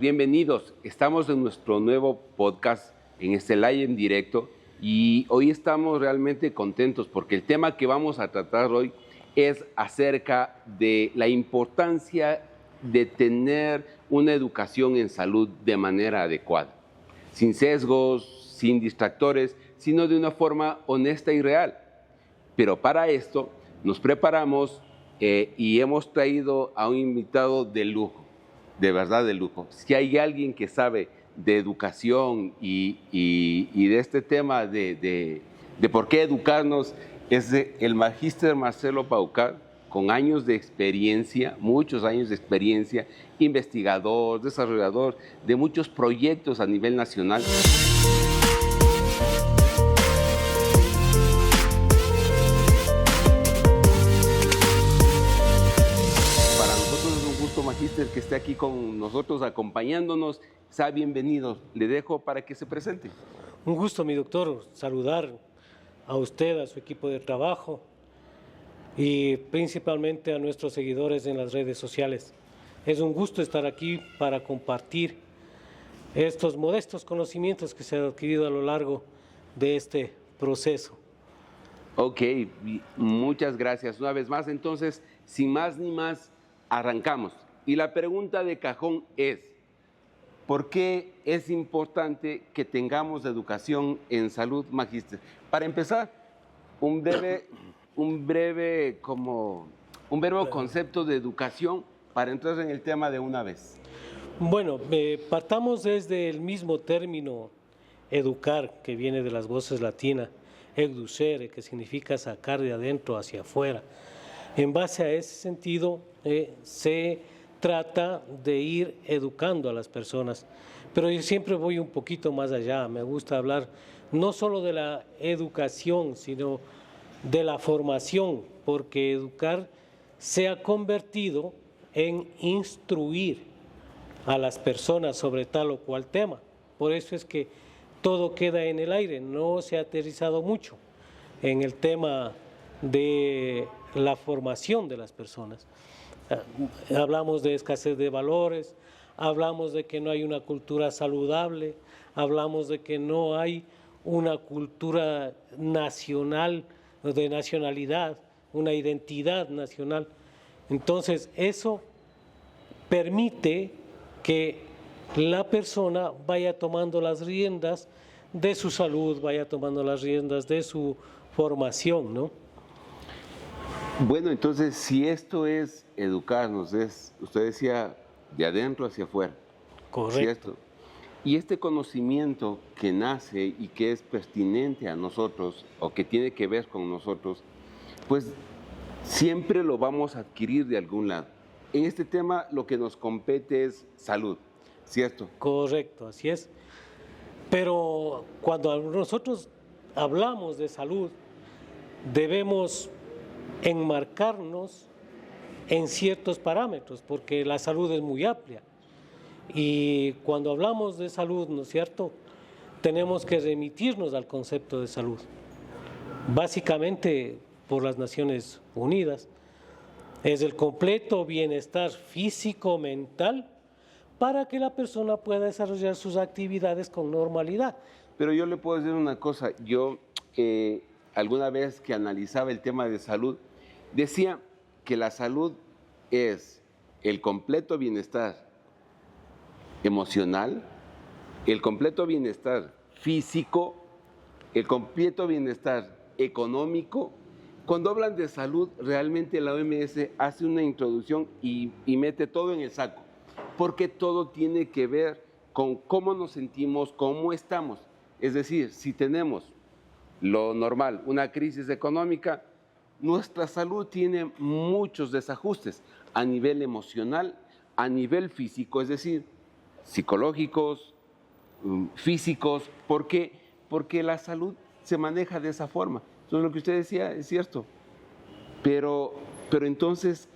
Bienvenidos, estamos en nuestro nuevo podcast en este live en directo y hoy estamos realmente contentos porque el tema que vamos a tratar hoy es acerca de la importancia de tener una educación en salud de manera adecuada, sin sesgos, sin distractores, sino de una forma honesta y real. Pero para esto nos preparamos y hemos traído a un invitado de lujo. De verdad de lujo. Si hay alguien que sabe de educación y de este tema de por qué educarnos, es el magíster Marcelo Paucar, con años de experiencia, muchos años de experiencia, investigador, desarrollador de muchos proyectos a nivel nacional. Magíster, que esté aquí con nosotros acompañándonos. Sea bienvenido. Le dejo para que se presente. Un gusto, mi doctor, saludar a usted, a su equipo de trabajo y principalmente a nuestros seguidores en las redes sociales. Es un gusto estar aquí para compartir estos modestos conocimientos que se han adquirido a lo largo de este proceso. Ok, muchas gracias una vez más. Entonces, sin más ni más, arrancamos. Y la pregunta de cajón es, ¿por qué es importante que tengamos educación en salud, magíster? Para empezar, un breve concepto de educación para entrar en el tema de una vez. Bueno, partamos desde el mismo término educar, que viene de las voces latinas, educere, que significa sacar de adentro hacia afuera. En base a ese sentido, se trata de ir educando a las personas, pero yo siempre voy un poquito más allá. Me gusta hablar no solo de la educación, sino de la formación, porque educar se ha convertido en instruir a las personas sobre tal o cual tema. Por eso es que todo queda en el aire, no se ha aterrizado mucho en el tema de la formación de las personas. Hablamos de escasez de valores, hablamos de que no hay una cultura saludable, hablamos de que no hay una cultura nacional, de nacionalidad, una identidad nacional. Entonces, eso permite que la persona vaya tomando las riendas de su salud, vaya tomando las riendas de su formación, ¿no? Bueno, entonces, si esto es educarnos, usted decía, de adentro hacia afuera. Correcto. ¿Cierto? Y este conocimiento que nace y que es pertinente a nosotros, o que tiene que ver con nosotros, pues siempre lo vamos a adquirir de algún lado. En este tema lo que nos compete es salud, ¿cierto? Correcto, así es. Pero cuando nosotros hablamos de salud, debemos enmarcarnos en ciertos parámetros, porque la salud es muy amplia. Y cuando hablamos de salud, ¿no es cierto?, tenemos que remitirnos al concepto de salud, básicamente por las Naciones Unidas. Es el completo bienestar físico, mental, para que la persona pueda desarrollar sus actividades con normalidad. Pero yo le puedo decir una cosa, yo alguna vez que analizaba el tema de salud, decía que la salud es el completo bienestar emocional, el completo bienestar físico, el completo bienestar económico. Cuando hablan de salud, realmente la OMS hace una introducción y mete todo en el saco, porque todo tiene que ver con cómo nos sentimos, cómo estamos. Es decir, si tenemos lo normal, una crisis económica, nuestra salud tiene muchos desajustes a nivel emocional, a nivel físico, es decir, psicológicos, físicos. ¿Por qué? Porque la salud se maneja de esa forma. Entonces, lo que usted decía es cierto. Pero entonces,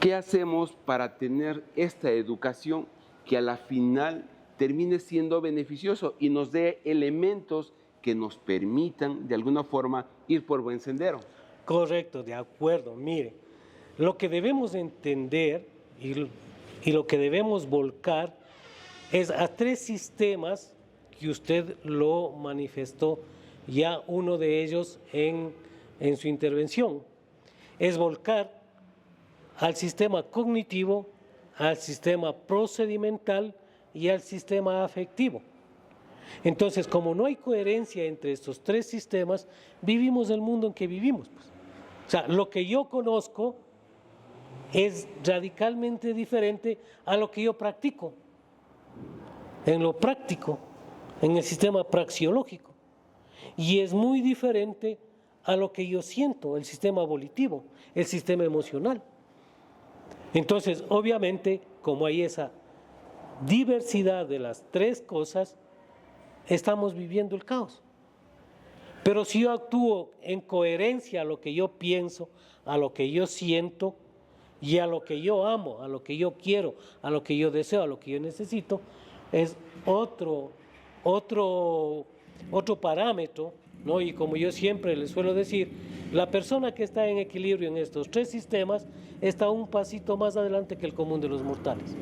¿qué hacemos para tener esta educación que a la final termine siendo beneficioso y nos dé elementos que nos permitan de alguna forma ir por buen sendero? Correcto, de acuerdo. Mire, lo que debemos entender y lo que debemos volcar es a tres sistemas que usted lo manifestó ya uno de ellos en su intervención. Es volcar al sistema cognitivo, al sistema procedimental y al sistema afectivo. Entonces, como no hay coherencia entre estos tres sistemas, vivimos el mundo en que vivimos, pues. O sea, lo que yo conozco es radicalmente diferente a lo que yo practico, en lo práctico, en el sistema praxeológico. Y es muy diferente a lo que yo siento, el sistema volitivo, el sistema emocional. Entonces, obviamente, como hay esa diversidad de las tres cosas, estamos viviendo el caos. Pero si yo actúo en coherencia a lo que yo pienso, a lo que yo siento y a lo que yo amo, a lo que yo quiero, a lo que yo deseo, a lo que yo necesito, es otro parámetro, ¿no? Y como yo siempre les suelo decir, la persona que está en equilibrio en estos tres sistemas está un pasito más adelante que el común de los mortales.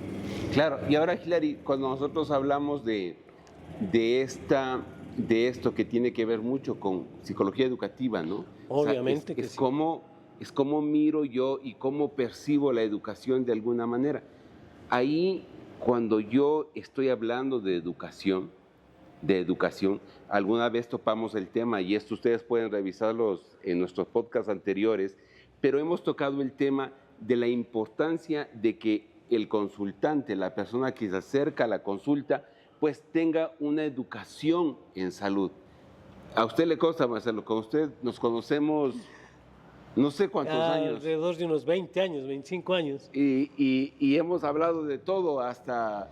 Claro, y ahora, Hilary, cuando nosotros hablamos de esto que tiene que ver mucho con psicología educativa, ¿no? Obviamente O sea, que sí. Es cómo miro yo y cómo percibo la educación de alguna manera. Ahí, cuando yo estoy hablando de educación, alguna vez topamos el tema, y esto ustedes pueden revisarlos en nuestros podcasts anteriores, pero hemos tocado el tema de la importancia de que el consultante, la persona que se acerca a la consulta, pues tenga una educación en salud. A usted le consta, Marcelo, con usted nos conocemos no sé cuántos años. Alrededor de unos 20 años, 25 años. Y hemos hablado de todo, hasta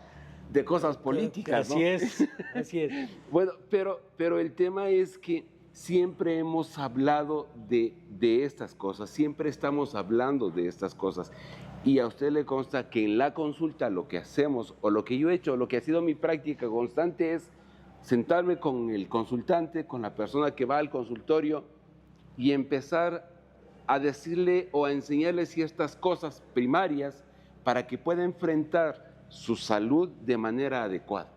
de cosas políticas, ¿no? Así es, así es. Bueno, pero el tema es que siempre hemos hablado de estas cosas, siempre estamos hablando de estas cosas. Y a usted le consta que en la consulta lo que hacemos, o lo que yo he hecho, lo que ha sido mi práctica constante, es sentarme con el consultante, con la persona que va al consultorio, y empezar a decirle o a enseñarle ciertas cosas primarias para que pueda enfrentar su salud de manera adecuada.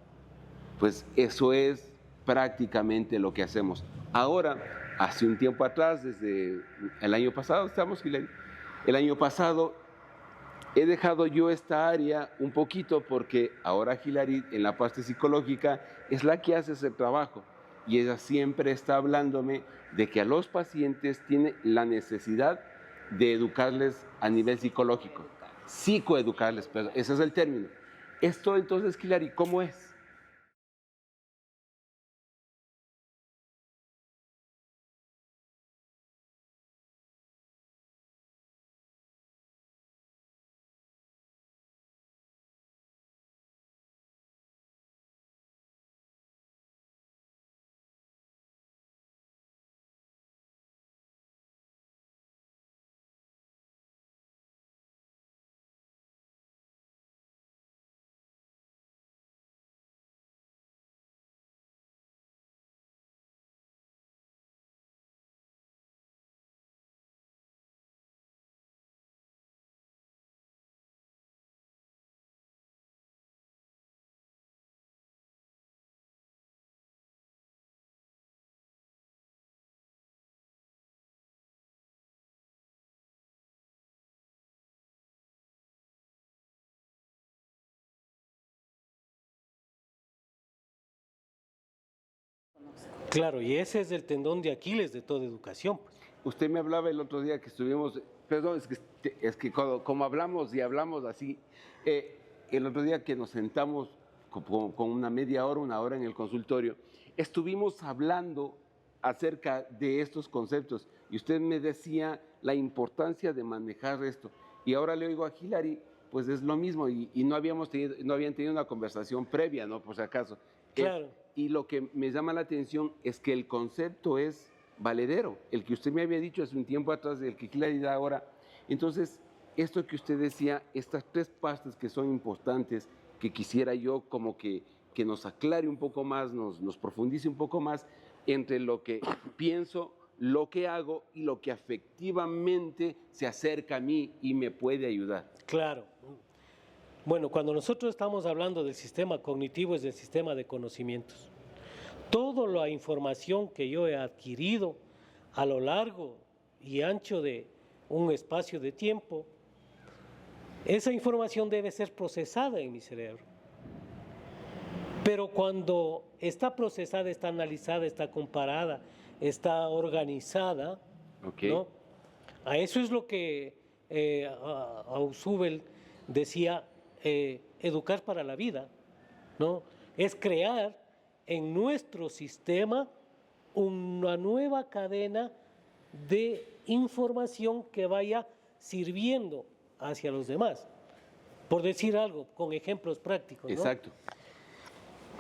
Pues eso es prácticamente lo que hacemos. Ahora, hace un tiempo atrás, desde el año pasado, el año pasado he dejado yo esta área un poquito porque ahora Hilary, en la parte psicológica, es la que hace ese trabajo. Y ella siempre está hablándome de que a los pacientes tiene la necesidad de educarles a nivel psicológico, psicoeducarles, pero ese es el término. Esto entonces, Hilary, ¿cómo es? Claro, y ese es el tendón de Aquiles de toda educación, pues. Usted me hablaba el otro día que estuvimos, perdón, es que como hablamos y hablamos así, el otro día que nos sentamos con una media hora, una hora en el consultorio, estuvimos hablando acerca de estos conceptos y usted me decía la importancia de manejar esto. Y ahora le oigo a Hilary, pues es lo mismo y no habían tenido una conversación previa, ¿no? Por si acaso. Claro. Y lo que me llama la atención es que el concepto es valedero, el que usted me había dicho hace un tiempo atrás, el que Hilary da ahora. Entonces, esto que usted decía, estas tres partes que son importantes, que quisiera yo como que nos aclare un poco más, nos profundice un poco más entre lo que pienso, lo que hago y lo que afectivamente se acerca a mí y me puede ayudar. Claro. Bueno, cuando nosotros estamos hablando del sistema cognitivo es del sistema de conocimientos. Toda la información que yo he adquirido a lo largo y ancho de un espacio de tiempo, esa información debe ser procesada en mi cerebro. Pero cuando está procesada, está analizada, está comparada, está organizada, ¿no? A eso es lo que Ausubel decía, educar para la vida, ¿no? Es crear en nuestro sistema una nueva cadena de información que vaya sirviendo hacia los demás. Por decir algo, con ejemplos prácticos, ¿no? Exacto.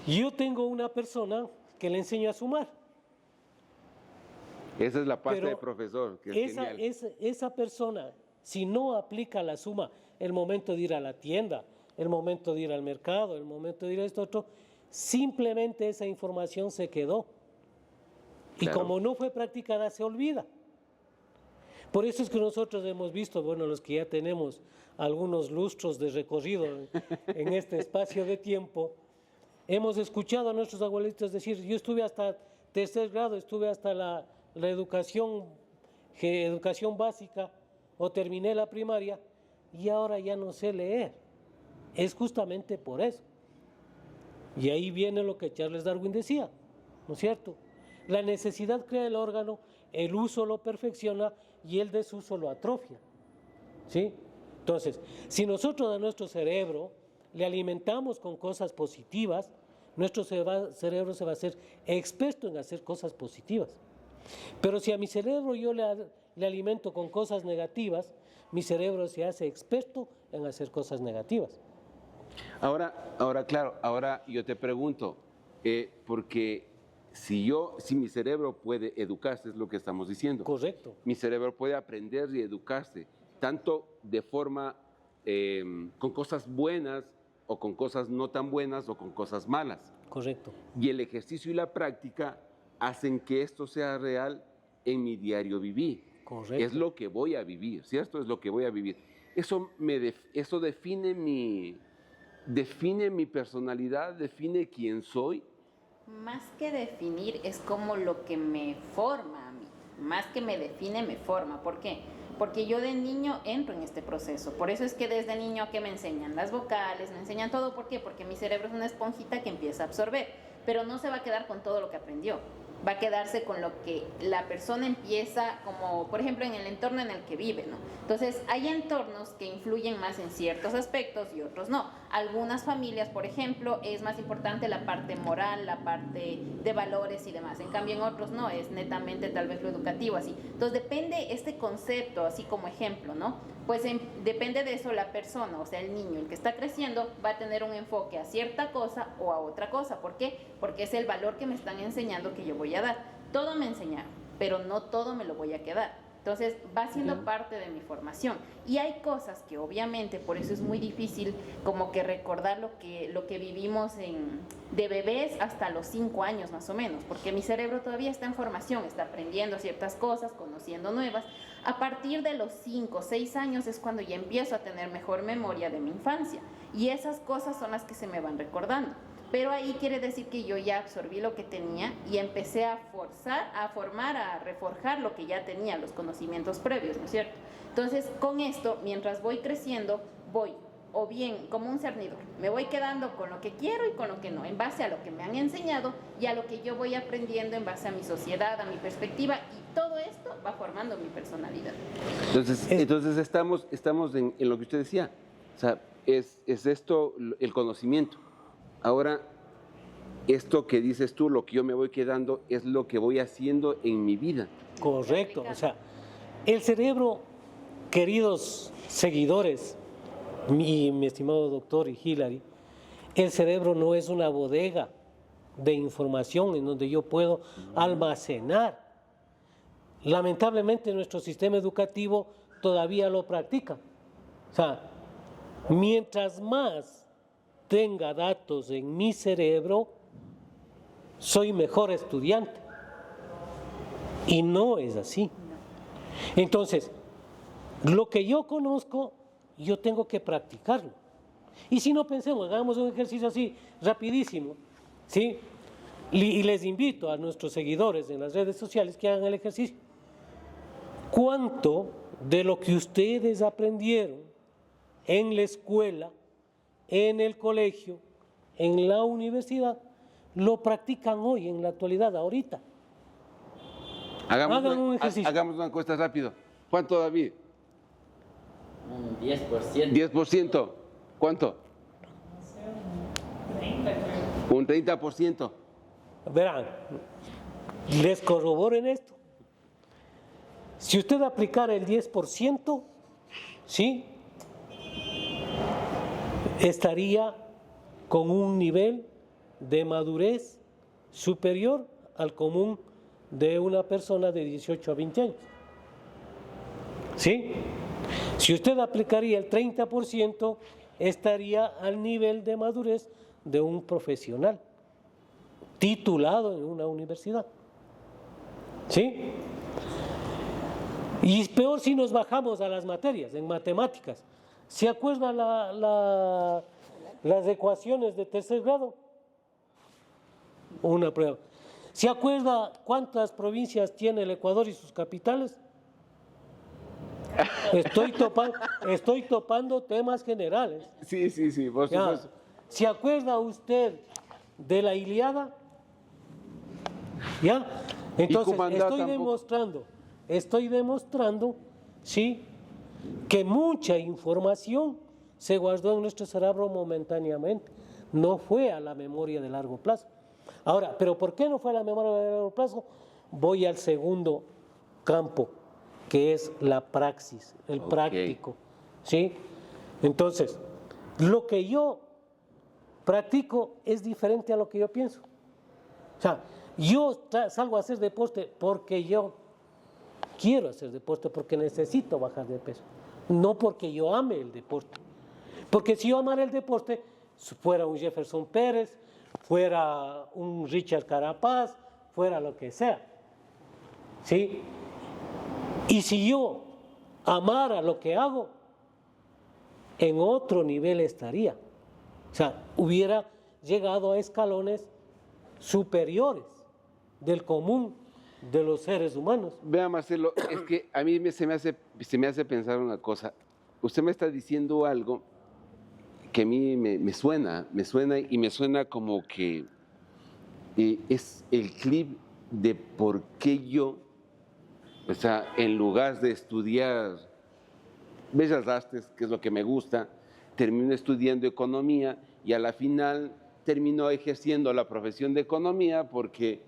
Yo tengo una persona que le enseño a sumar. Esa es la parte de profesor, que es genial. Esa persona, si no aplica la suma, el momento de ir a la tienda, el momento de ir al mercado, el momento de ir a esto otro, simplemente esa información se quedó. Y Claro. como no fue practicada, se olvida. Por eso es que nosotros hemos visto, bueno, los que ya tenemos algunos lustros de recorrido en este espacio de tiempo, hemos escuchado a nuestros abuelitos decir, yo estuve hasta tercer grado, estuve hasta la educación básica o terminé la primaria y ahora ya no sé leer. Es justamente por eso. Y ahí viene lo que Charles Darwin decía, ¿no es cierto? La necesidad crea el órgano, el uso lo perfecciona y el desuso lo atrofia, ¿sí? Entonces, si nosotros a nuestro cerebro le alimentamos con cosas positivas, nuestro cerebro se va a hacer experto en hacer cosas positivas. Pero si a mi cerebro yo le alimento con cosas negativas, mi cerebro se hace experto en hacer cosas negativas. Ahora, claro, ahora yo te pregunto, porque si mi cerebro puede educarse, es lo que estamos diciendo. Correcto. Mi cerebro puede aprender y educarse, tanto de forma, con cosas buenas, o con cosas no tan buenas, o con cosas malas. Correcto. Y el ejercicio y la práctica hacen que esto sea real en mi diario vivir. Correcto. Es lo que voy a vivir, ¿cierto? Es lo que voy a vivir. Eso define mi personalidad, define quién soy. Más que definir, es como lo que me forma a mí. Más que me define, me forma. ¿Por qué? Porque yo de niño entro en este proceso. Por eso es que desde niño que me enseñan las vocales, me enseñan todo. ¿Por qué? Porque mi cerebro es una esponjita que empieza a absorber. Pero no se va a quedar con todo lo que aprendió. Va a quedarse con lo que la persona empieza, como por ejemplo en el entorno en el que vive, ¿no? Entonces hay entornos que influyen más en ciertos aspectos y otros no. Algunas familias, por ejemplo, es más importante la parte moral, la parte de valores y demás. En cambio en otros no, es netamente tal vez lo educativo, así. Entonces depende este concepto, así como ejemplo, ¿no? Pues depende de eso la persona, o sea, el niño, el que está creciendo, va a tener un enfoque a cierta cosa o a otra cosa. ¿Por qué? Porque es el valor que me están enseñando que yo voy a dar. Todo me enseñaron, pero no todo me lo voy a quedar. Entonces va siendo parte de mi formación. Y hay cosas que obviamente, por eso es muy difícil como que recordar lo que vivimos de bebés hasta los 5 años más o menos, porque mi cerebro todavía está en formación, está aprendiendo ciertas cosas, conociendo nuevas. A partir de los 5 o 6 años es cuando ya empiezo a tener mejor memoria de mi infancia. Y esas cosas son las que se me van recordando. Pero ahí quiere decir que yo ya absorbí lo que tenía y empecé a formar, a reforjar lo que ya tenía, los conocimientos previos, ¿no es cierto? Entonces, con esto, mientras voy creciendo, voy, o bien como un cernidor, me voy quedando con lo que quiero y con lo que no, en base a lo que me han enseñado y a lo que yo voy aprendiendo en base a mi sociedad, a mi perspectiva, y todo esto va formando mi personalidad. Entonces estamos en lo que usted decía, o sea, es esto el conocimiento. Ahora, esto que dices tú, lo que yo me voy quedando, es lo que voy haciendo en mi vida. Correcto. O sea, el cerebro, queridos seguidores, mi estimado doctor y Hilary, el cerebro no es una bodega de información en donde yo puedo almacenar. Lamentablemente nuestro sistema educativo todavía lo practica. O sea, mientras más tenga datos en mi cerebro, soy mejor estudiante. Y no es así. Entonces, lo que yo conozco, yo tengo que practicarlo. Y si no, pensemos, hagamos un ejercicio así, rapidísimo, ¿sí? Y les invito a nuestros seguidores en las redes sociales que hagan el ejercicio. ¿Cuánto de lo que ustedes aprendieron en la escuela, en el colegio, en la universidad, lo practican hoy, en la actualidad, ahorita? Hagan un ejercicio. Hagamos una encuesta rápido. ¿Cuánto, David? Un 10%. 10%. ¿Cuánto? Un 30%. Verán, les corroboro en esto. Si usted aplicara el 10%, ¿sí?, estaría con un nivel de madurez superior al común de una persona de 18 a 20 años. ¿Sí? Si usted aplicaría el 30%, estaría al nivel de madurez de un profesional titulado en una universidad. ¿Sí? Y peor si nos bajamos a las materias, en matemáticas. ¿Se acuerda las ecuaciones de tercer grado? Una prueba. ¿Se acuerda cuántas provincias tiene el Ecuador y sus capitales? Estoy topando temas generales. Sí, por supuesto. ¿Se acuerda usted de la Ilíada? ¿Ya? Entonces, estoy demostrando, sí, que mucha información se guardó en nuestro cerebro momentáneamente, no fue a la memoria de largo plazo. Ahora, ¿pero por qué no fue a la memoria de largo plazo? Voy al segundo campo, que es la praxis, el práctico, ¿sí? Entonces, lo que yo practico es diferente a lo que yo pienso. O sea, yo salgo a hacer deporte porque yo quiero hacer deporte, porque necesito bajar de peso, no porque yo ame el deporte. Porque si yo amara el deporte, fuera un Jefferson Pérez, fuera un Richard Carapaz, fuera lo que sea, ¿sí? Y si yo amara lo que hago, en otro nivel estaría. O sea, hubiera llegado a escalones superiores del común de los seres humanos. Vea, Marcelo, es que a mí se me hace pensar una cosa. Usted me está diciendo algo que a mí me suena y me suena como que es el clip de por qué yo, o sea, en lugar de estudiar Bellas Artes, que es lo que me gusta, termino estudiando economía y a la final termino ejerciendo la profesión de economía porque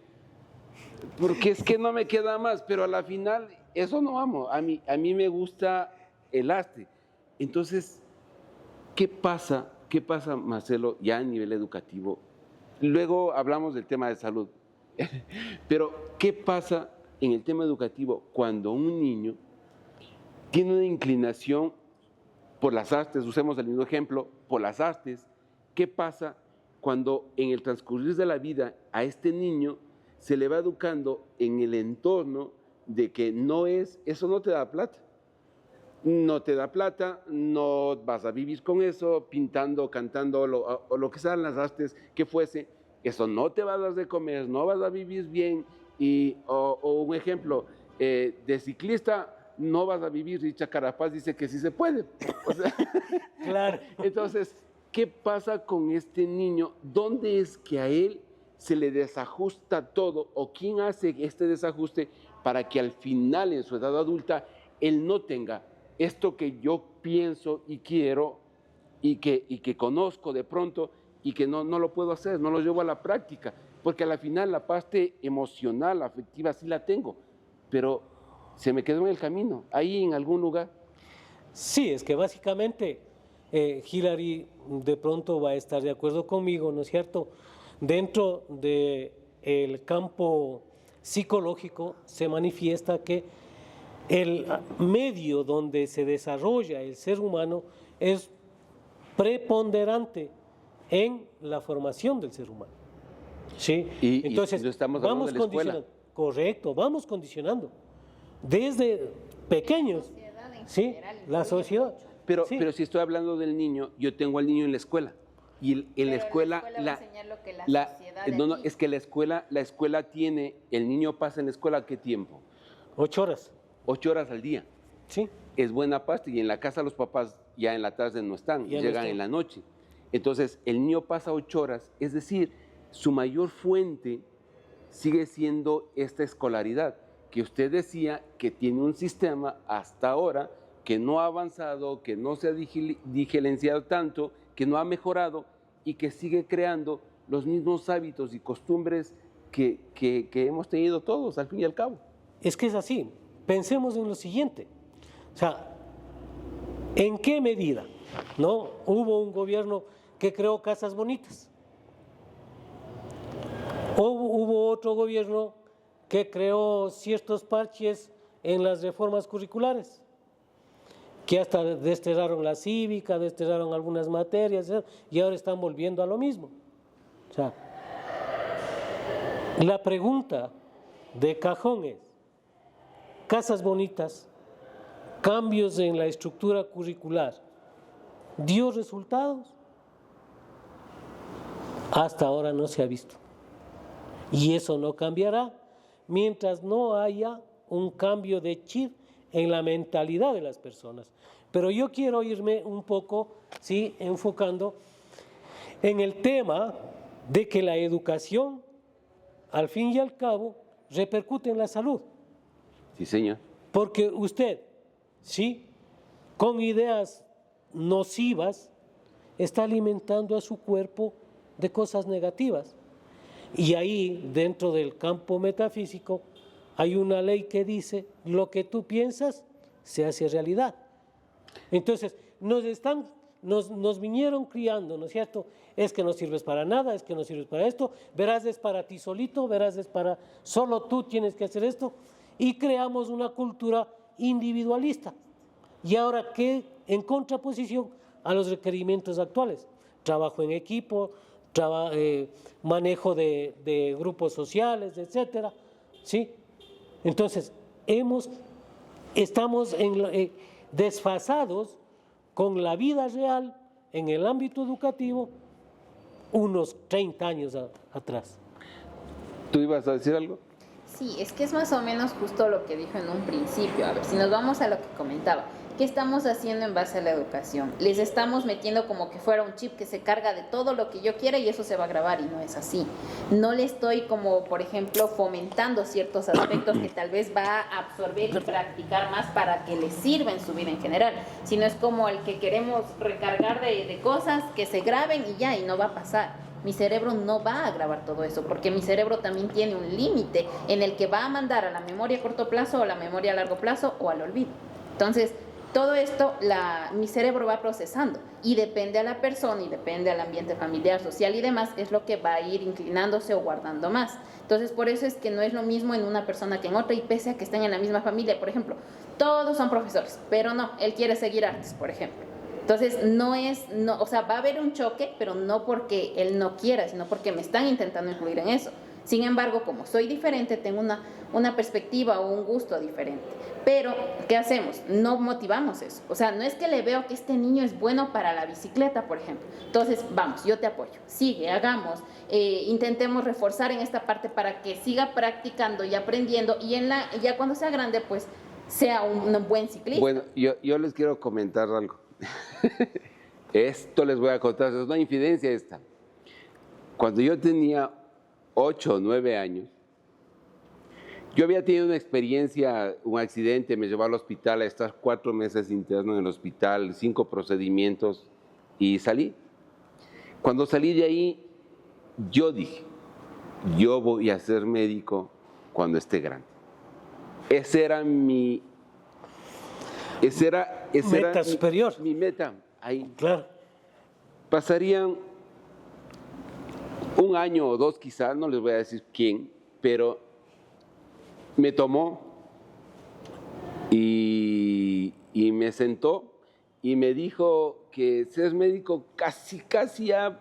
es que no me queda más, pero a la final eso no amo. A mí me gusta el arte. Entonces, ¿qué pasa, Marcelo, ya a nivel educativo? Luego hablamos del tema de salud, pero ¿qué pasa en el tema educativo cuando un niño tiene una inclinación por las artes? Usemos el mismo ejemplo, por las artes. ¿Qué pasa cuando en el transcurrir de la vida a este niño se le va educando en el entorno de que eso no te da plata? No te da plata, no vas a vivir con eso, pintando, cantando o lo que sean las artes que fuese, eso no te va a dar de comer, no vas a vivir bien. O un ejemplo, de ciclista no vas a vivir. Richard Carapaz dice que sí se puede. O sea, claro. Entonces, ¿qué pasa con este niño? ¿Dónde es que a él se le desajusta todo? ¿O quién hace este desajuste para que al final, en su edad adulta, él no tenga esto que yo pienso y quiero y que conozco de pronto y que no lo puedo hacer, no lo llevo a la práctica? Porque al final la parte emocional, afectiva, sí la tengo, pero se me quedó en el camino, ahí en algún lugar. Sí, es que básicamente Hilary de pronto va a estar de acuerdo conmigo, ¿no es cierto? Dentro del campo psicológico se manifiesta que el medio donde se desarrolla el ser humano es preponderante en la formación del ser humano. Sí, entonces y estamos hablando vamos de la escuela. condicionando. Correcto, vamos condicionando desde pequeños. La sociedad en Sí, general la influye sociedad. mucho. Sí. pero si estoy hablando del niño, yo tengo al niño en la escuela. Y en la escuela, va a enseñar lo que la sociedad de no, aquí. es que la escuela tiene, el niño pasa en la escuela ¿qué tiempo? 8 horas. 8 horas al día. Sí. Es buena pasta y en la casa los papás ya en la tarde no están, Ya no llegan están. en la noche. Entonces, el niño pasa 8 horas, es decir, su mayor fuente sigue siendo esta escolaridad, que usted decía que tiene un sistema hasta ahora que no ha avanzado, que no se ha digitalizado tanto, que no ha mejorado y que sigue creando los mismos hábitos y costumbres que hemos tenido todos, al fin y al cabo. Es que es así. Pensemos en lo siguiente. O sea, ¿en qué medida, no, hubo un gobierno que creó casas bonitas? O hubo otro gobierno que creó ciertos parches en las reformas curriculares, que hasta desterraron la cívica, desterraron algunas materias, y ahora están volviendo a lo mismo. O sea, la pregunta de cajón es, casas bonitas, cambios en la estructura curricular, ¿dio resultados? Hasta ahora no se ha visto. Y eso no cambiará mientras no haya un cambio de chip en la mentalidad de las personas. Pero yo quiero irme un poco, sí, enfocando en el tema de que la educación, al fin y al cabo, repercute en la salud. Sí, señor. Porque usted, sí, con ideas nocivas, está alimentando a su cuerpo de cosas negativas. Y ahí, dentro del campo metafísico, hay una ley que dice, lo que tú piensas se hace realidad. Entonces, nos vinieron criando, ¿no es cierto? Es que no sirves para nada, es que no sirves para esto, verás es para ti solito, verás es para, solo tú tienes que hacer esto, y creamos una cultura individualista. Y ahora, ¿qué? En contraposición a los requerimientos actuales, trabajo en equipo, manejo de grupos sociales, etcétera, ¿sí? Entonces, estamos desfasados con la vida real en el ámbito educativo unos 30 años atrás. ¿Tú ibas a decir algo? Sí, es que es más o menos justo lo que dijo en un principio. A ver, si nos vamos a lo que comentaba, ¿qué estamos haciendo en base a la educación? Les estamos metiendo como que fuera un chip que se carga de todo lo que yo quiera y eso se va a grabar, y no es así. No le estoy como, por ejemplo, fomentando ciertos aspectos que tal vez va a absorber y practicar más para que les sirva en su vida en general, sino es como el que queremos recargar de cosas que se graben y ya, y no va a pasar. Mi cerebro no va a grabar todo eso, porque mi cerebro también tiene un límite en el que va a mandar a la memoria a corto plazo o a la memoria a largo plazo o al olvido. Entonces, todo esto mi cerebro va procesando y depende a la persona y depende al ambiente familiar, social y demás, es lo que va a ir inclinándose o guardando más. Entonces, por eso es que no es lo mismo en una persona que en otra, y pese a que estén en la misma familia, por ejemplo, todos son profesores, pero no, él quiere seguir artes, por ejemplo. Entonces, o sea, va a haber un choque, pero no porque él no quiera, sino porque me están intentando incluir en eso. Sin embargo, como soy diferente, tengo una perspectiva o un gusto diferente. Pero, ¿qué hacemos? No motivamos eso. O sea, no es que le veo que este niño es bueno para la bicicleta, por ejemplo. Entonces, vamos, yo te apoyo. Sigue, hagamos, intentemos reforzar en esta parte para que siga practicando y aprendiendo, y ya cuando sea grande, pues, sea un buen ciclista. Bueno, yo les quiero comentar algo. Esto les voy a contar, es una infidencia esta. Cuando yo tenía 8 o 9 años, yo había tenido una experiencia, un accidente, me llevó al hospital a estar 4 meses interno en el hospital, 5 procedimientos, y salí. Cuando salí de ahí, yo dije, yo voy a ser médico cuando esté grande. Ese era mi... Meta superior. Mi meta, ahí. Claro. Pasarían 1 año o 2 quizás, no les voy a decir quién, pero me tomó y me sentó y me dijo que ser médico casi ya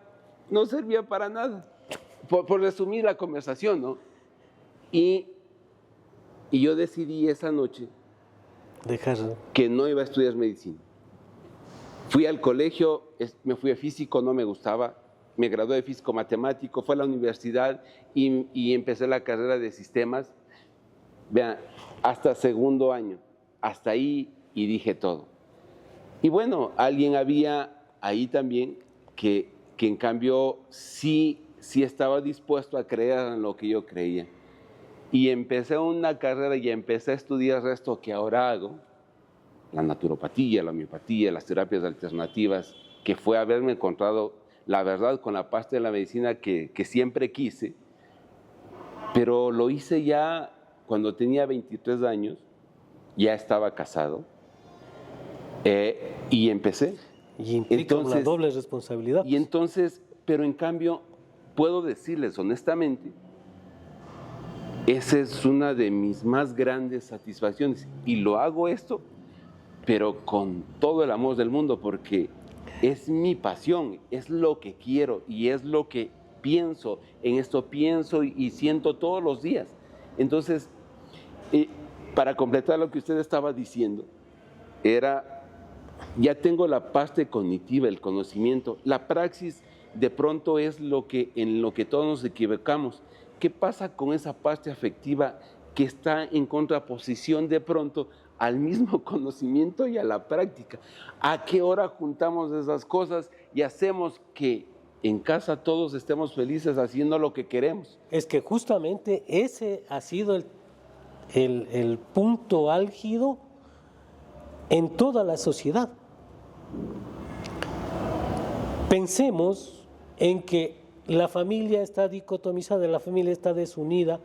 no servía para nada, por resumir la conversación, ¿no? Y yo decidí esa noche Dejar. que no iba a estudiar medicina. Fui al colegio, me fui a físico, no me gustaba, me gradué de físico matemático, fui a la universidad y empecé la carrera de sistemas. Vean, hasta segundo año, hasta ahí y dije todo. Y bueno, alguien había ahí también que en cambio sí estaba dispuesto a creer en lo que yo creía. Y empecé una carrera y empecé a estudiar esto que ahora hago, la naturopatía, la homeopatía, las terapias alternativas, que fue haberme encontrado, la verdad, con la parte de la medicina que siempre quise, pero lo hice ya cuando tenía 23 años, ya estaba casado, y empecé. Y implica una doble responsabilidad. Y entonces, pero en cambio, puedo decirles honestamente, esa es una de mis más grandes satisfacciones. Y lo hago esto, pero con todo el amor del mundo, porque es mi pasión, es lo que quiero y es lo que pienso. En esto pienso y siento todos los días. Entonces, para completar lo que usted estaba diciendo, ya tengo la parte cognitiva, el conocimiento. La praxis de pronto es en lo que todos nos equivocamos. ¿Qué pasa con esa parte afectiva que está en contraposición de pronto al mismo conocimiento y a la práctica? ¿A qué hora juntamos esas cosas y hacemos que en casa todos estemos felices haciendo lo que queremos? Es que justamente ese ha sido el punto álgido en toda la sociedad. Pensemos en que la familia está dicotomizada, la familia está desunida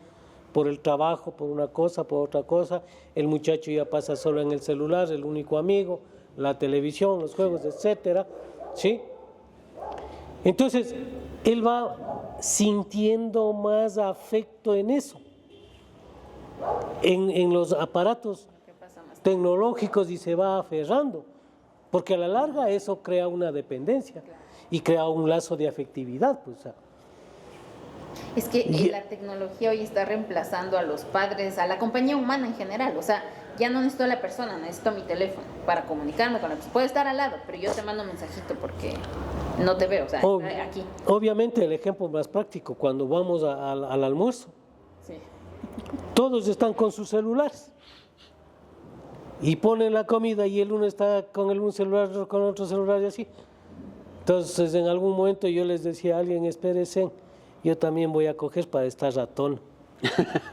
por el trabajo, por una cosa, por otra cosa. El muchacho ya pasa solo en el celular, el único amigo, la televisión, los juegos, etcétera, ¿sí? Entonces, él va sintiendo más afecto en eso, en los aparatos tecnológicos, y se va aferrando, porque a la larga eso crea una dependencia y crea un lazo de afectividad, pues. Es que la tecnología hoy está reemplazando a los padres, a la compañía humana en general. O sea, ya no necesito a la persona, necesito mi teléfono para comunicarme con la persona. Puede estar al lado, pero yo te mando un mensajito porque no te veo, o sea, aquí. Obviamente el ejemplo más práctico, cuando vamos al almuerzo, sí, todos están con sus celulares y ponen la comida y el uno está con un celular, con otro celular y así. Entonces en algún momento yo les decía a alguien, espérense, yo también voy a coger para estar ratón.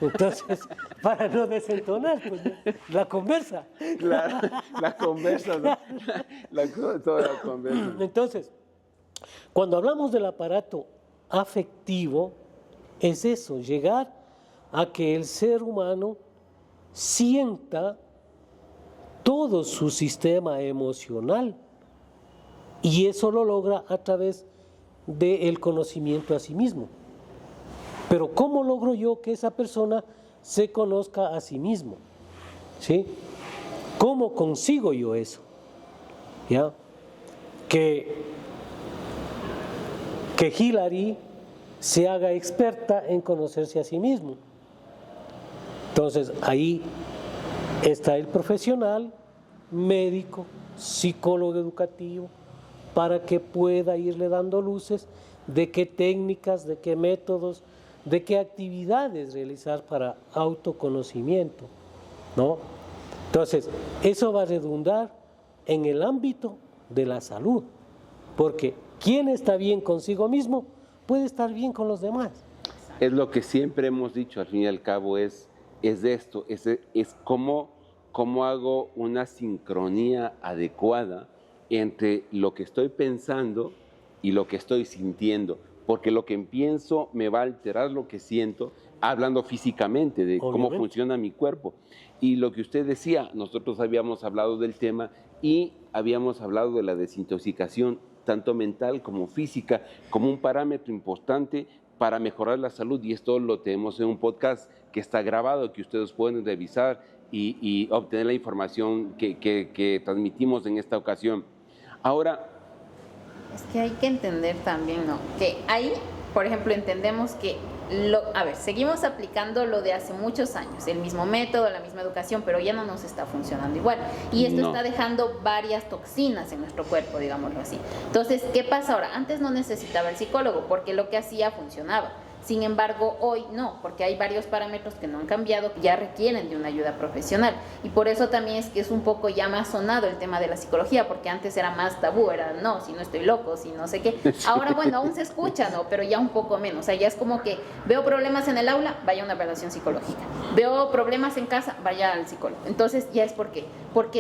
Entonces, para no desentonar, pues, la conversa. Claro, la conversa, ¿no? Toda la conversa. Entonces, cuando hablamos del aparato afectivo, es eso, llegar a que el ser humano sienta todo su sistema emocional, y eso lo logra a través del conocimiento a sí mismo. Pero ¿cómo logro yo que esa persona se conozca a sí mismo? ¿Sí? ¿Cómo consigo yo eso? ¿Ya? Que Hillary se haga experta en conocerse a sí mismo. Entonces, ahí está el profesional, médico, psicólogo educativo, para que pueda irle dando luces de qué técnicas, de qué métodos, de qué actividades realizar para autoconocimiento, ¿no? Entonces, eso va a redundar en el ámbito de la salud, porque quien está bien consigo mismo puede estar bien con los demás. Es lo que siempre hemos dicho, al fin y al cabo, es esto, es cómo hago una sincronía adecuada entre lo que estoy pensando y lo que estoy sintiendo, porque lo que pienso me va a alterar lo que siento, hablando físicamente de cómo funciona mi cuerpo. Y lo que usted decía, nosotros habíamos hablado del tema y habíamos hablado de la desintoxicación, tanto mental como física, como un parámetro importante para mejorar la salud, y esto lo tenemos en un podcast que está grabado, que ustedes pueden revisar y obtener la información que transmitimos en esta ocasión. Ahora, es que hay que entender también, ¿no? Que hay por ejemplo, entendemos que, seguimos aplicando lo de hace muchos años, el mismo método, la misma educación, pero ya no nos está funcionando igual. Y esto está dejando varias toxinas en nuestro cuerpo, digámoslo así. Entonces, ¿qué pasa ahora? Antes no necesitaba el psicólogo porque lo que hacía funcionaba. Sin embargo, hoy no, porque hay varios parámetros que no han cambiado, que ya requieren de una ayuda profesional. Y por eso también es que es un poco ya más sonado el tema de la psicología, porque antes era más tabú, era no, si no estoy loco, si no sé qué. Ahora, bueno, aún se escucha, ¿no? Pero ya un poco menos. O sea, ya es como que veo problemas en el aula, vaya a una evaluación psicológica. Veo problemas en casa, vaya al psicólogo. Entonces, ya es porque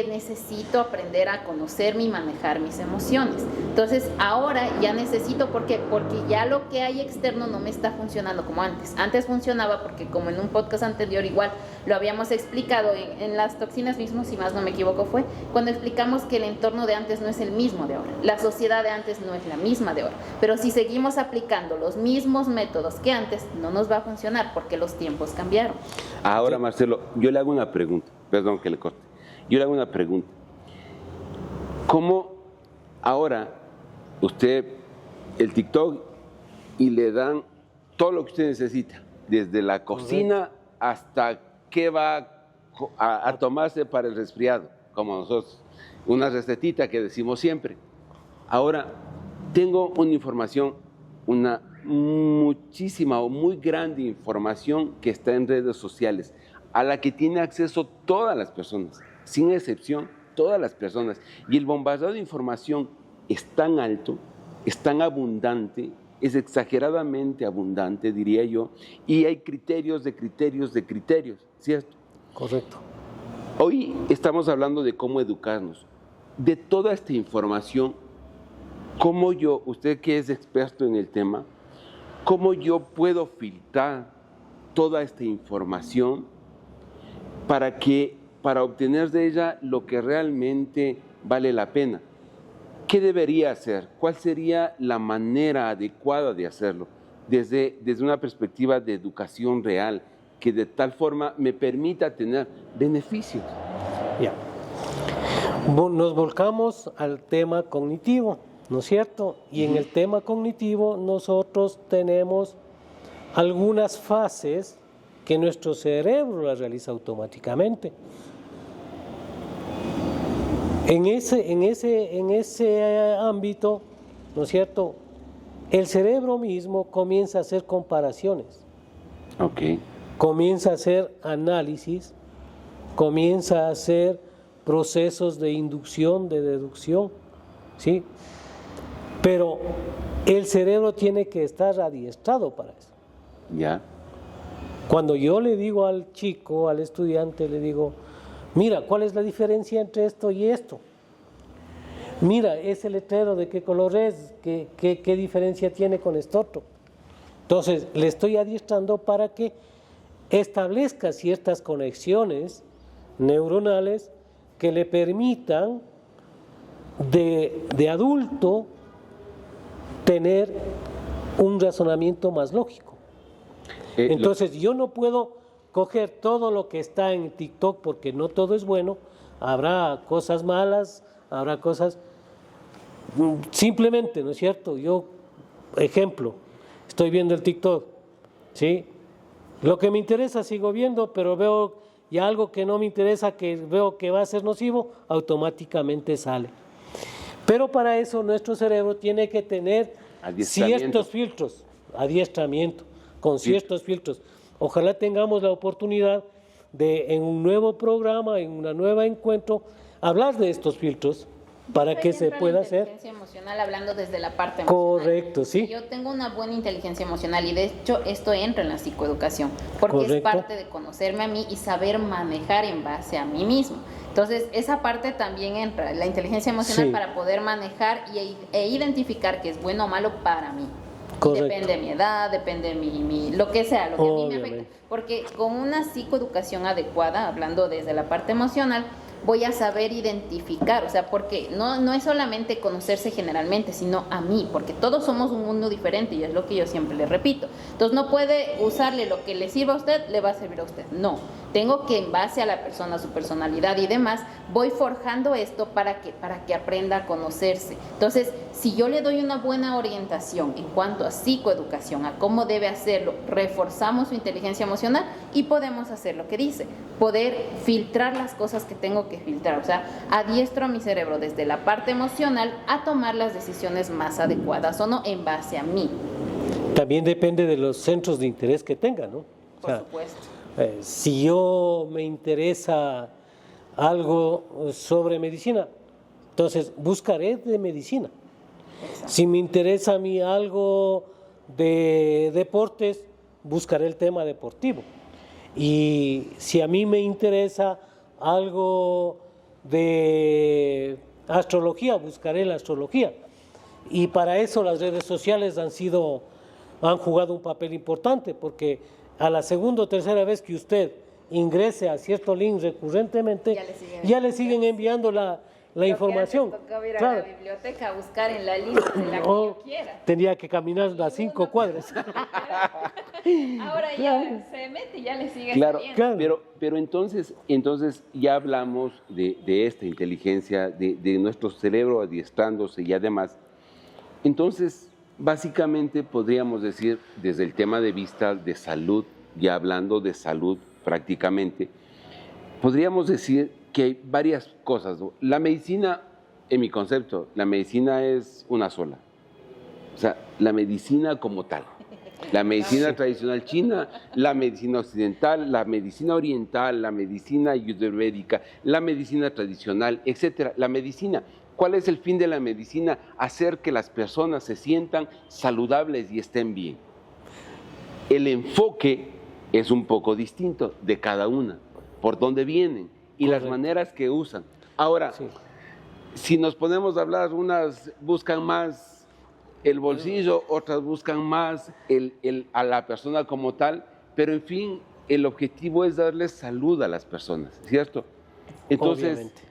necesito aprender a conocerme y manejar mis emociones. Entonces, ahora ya necesito, ¿por qué? Porque ya lo que hay externo no me está funcionando como antes. Antes funcionaba porque, como en un podcast anterior igual lo habíamos explicado, en las toxinas mismo, si más no me equivoco, fue cuando explicamos que el entorno de antes no es el mismo de ahora. La sociedad de antes no es la misma de ahora. Pero si seguimos aplicando los mismos métodos que antes, no nos va a funcionar porque los tiempos cambiaron. Ahora, Marcelo, yo le hago una pregunta. Perdón que le corte. Yo le hago una pregunta. ¿Cómo ahora usted, el TikTok, y le dan todo lo que usted necesita, desde la cocina hasta qué va a tomarse para el resfriado, como nosotros, una recetita que decimos siempre? Ahora, tengo una información, una muchísima o muy grande información que está en redes sociales, a la que tiene acceso todas las personas, sin excepción, todas las personas. Y el bombardeo de información es tan alto, es tan abundante, es exageradamente abundante, diría yo, y hay criterios, ¿cierto? Correcto. Hoy estamos hablando de cómo educarnos. De toda esta información, ¿cómo yo, usted que es experto en el tema, cómo yo puedo filtrar toda esta información para obtener de ella lo que realmente vale la pena? ¿Qué debería hacer? ¿Cuál sería la manera adecuada de hacerlo? Desde una perspectiva de educación real, que de tal forma me permita tener beneficios. Ya. Nos volcamos al tema cognitivo, ¿no es cierto? Y en el tema cognitivo nosotros tenemos algunas fases que nuestro cerebro las realiza automáticamente. En ese ámbito, ¿no es cierto?, el cerebro mismo comienza a hacer comparaciones, comienza a hacer análisis, comienza a hacer procesos de inducción, de deducción, ¿sí? Pero el cerebro tiene que estar adiestrado para eso. Ya. Cuando yo le digo al chico, al estudiante, le digo, mira, ¿cuál es la diferencia entre esto y esto? Mira, ese letrero, ¿de qué color es? ¿Qué diferencia tiene con esto otro? Entonces, le estoy adiestrando para que establezca ciertas conexiones neuronales que le permitan de adulto tener un razonamiento más lógico. Entonces, yo no puedo coger todo lo que está en TikTok porque no todo es bueno, habrá cosas malas, habrá cosas, simplemente, ¿no es cierto? Yo, ejemplo, estoy viendo el TikTok, ¿sí? Lo que me interesa sigo viendo, pero veo ya algo que no me interesa, que veo que va a ser nocivo, automáticamente sale. Pero para eso nuestro cerebro tiene que tener ciertos filtros, adiestramiento, con ciertos filtros. Ojalá tengamos la oportunidad de, en un nuevo programa, en un nuevo encuentro, hablar de estos filtros para que se pueda hacer. Inteligencia emocional, hablando desde la parte emocional. Correcto, sí. Yo tengo una buena inteligencia emocional y de hecho esto entra en la psicoeducación, porque es parte de conocerme a mí y saber manejar en base a mí mismo. Entonces, esa parte también entra, la inteligencia emocional, para poder manejar e identificar qué es bueno o malo para mí. Depende de mi edad, depende de lo que sea, lo que a mí me afecta. Porque con una psicoeducación adecuada, hablando desde la parte emocional, voy a saber identificar, o sea, porque no es solamente conocerse generalmente, sino a mí, porque todos somos un mundo diferente y es lo que yo siempre le repito. Entonces, no puede usarle lo que le sirva a usted, le va a servir a usted. No, Tengo que, en base a la persona, su personalidad y demás, voy forjando esto para que aprenda a conocerse. Entonces, si yo le doy una buena orientación en cuanto a psicoeducación, a cómo debe hacerlo, reforzamos su inteligencia emocional y podemos hacer lo que dice, poder filtrar las cosas que tengo que filtrar. O sea, adiestro a mi cerebro desde la parte emocional a tomar las decisiones más adecuadas o no en base a mí. También depende de los centros de interés que tenga, ¿no? Por supuesto. Si yo me interesa algo sobre medicina, entonces buscaré de medicina. Exacto. Si me interesa a mí algo de deportes, buscaré el tema deportivo. Y si a mí me interesa algo de astrología, buscaré la astrología. Y para eso las redes sociales han jugado un papel importante, porque a la segunda o tercera vez que usted ingrese a cierto link recurrentemente, ya le siguen enviando la información. Tocaba ir a Claro. la biblioteca a buscar en la lista de la que yo quiera. Tenía que caminar las 5 cuadras. Ahora ya se mete y ya le sigue Claro, saliendo. Claro. pero entonces ya hablamos de esta inteligencia, de nuestro cerebro adiestrándose y además. Entonces, básicamente podríamos decir, desde el tema de vista de salud, ya hablando de salud prácticamente, podríamos decir que hay varias cosas, ¿no? La medicina, en mi concepto, la medicina es una sola. O sea, la medicina como tal. La medicina tradicional china, la medicina occidental, la medicina oriental, la medicina ayurvédica, la medicina tradicional, etcétera. La medicina. ¿Cuál es el fin de la medicina? Hacer que las personas se sientan saludables y estén bien. El enfoque es un poco distinto de cada una, por dónde vienen y Correcto. las maneras que usan. Ahora, Sí. si nos ponemos a hablar, unas buscan más el bolsillo, otras buscan más a la persona como tal, pero en fin, el objetivo es darles salud a las personas, ¿cierto? Entonces, Obviamente.